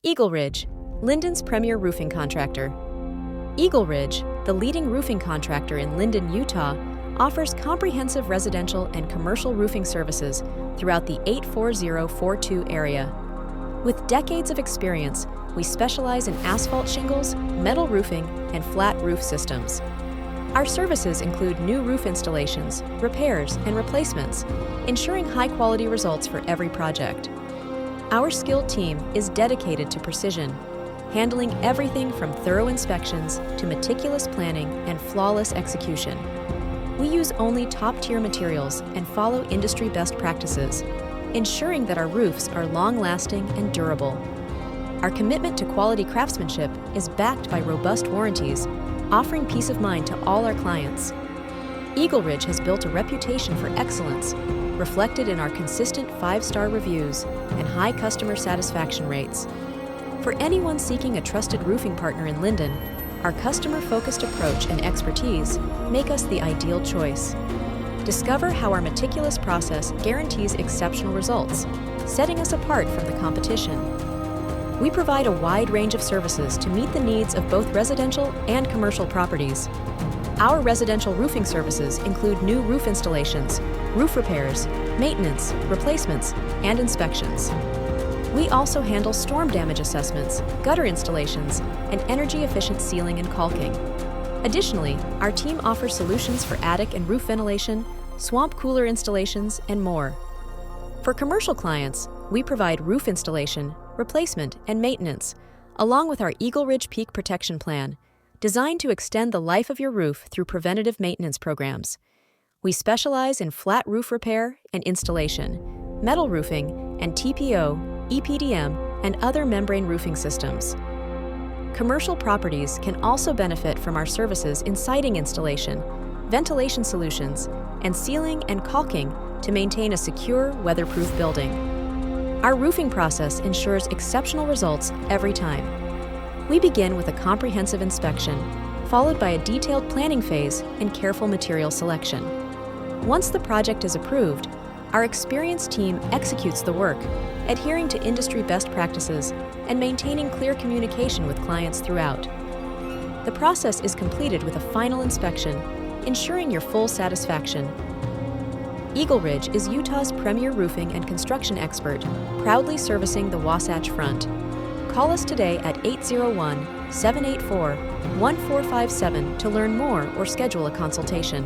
EagleRidge, Lindon's premier roofing contractor. EagleRidge, the leading roofing contractor in Lindon, Utah, offers comprehensive residential and commercial roofing services throughout the 84042 area. With decades of experience, we specialize in asphalt shingles, metal roofing, and flat roof systems. Our services include new roof installations, repairs, and replacements, ensuring high-quality results for every project. Our skilled team is dedicated to precision, handling everything from thorough inspections to meticulous planning and flawless execution. We use only top-tier materials and follow industry best practices, ensuring that our roofs are long-lasting and durable. Our commitment to quality craftsmanship is backed by robust warranties, offering peace of mind to all our clients. EagleRidge has built a reputation for excellence, reflected in our consistent 5-star reviews and high customer satisfaction rates. For anyone seeking a trusted roofing partner in Lindon, our customer-focused approach and expertise make us the ideal choice. Discover how our meticulous process guarantees exceptional results, setting us apart from the competition. We provide a wide range of services to meet the needs of both residential and commercial properties. Our residential roofing services include new roof installations, roof repairs, maintenance, replacements, and inspections. We also handle storm damage assessments, gutter installations, and energy-efficient sealing and caulking. Additionally, our team offers solutions for attic and roof ventilation, swamp cooler installations, and more. For commercial clients, we provide roof installation, replacement, and maintenance, along with our EagleRidge Peak Protection Plan, designed to extend the life of your roof through preventative maintenance programs. We specialize in flat roof repair and installation, metal roofing, and TPO, EPDM, and other membrane roofing systems. Commercial properties can also benefit from our services in siding installation, ventilation solutions, and sealing and caulking to maintain a secure, weatherproof building. Our roofing process ensures exceptional results every time. We begin with a comprehensive inspection, followed by a detailed planning phase and careful material selection. Once the project is approved, our experienced team executes the work, adhering to industry best practices and maintaining clear communication with clients throughout. The process is completed with a final inspection, ensuring your full satisfaction. EagleRidge is Utah's premier roofing and construction expert, proudly servicing the Wasatch Front. Call us today at 801-784-1457 to learn more or schedule a consultation.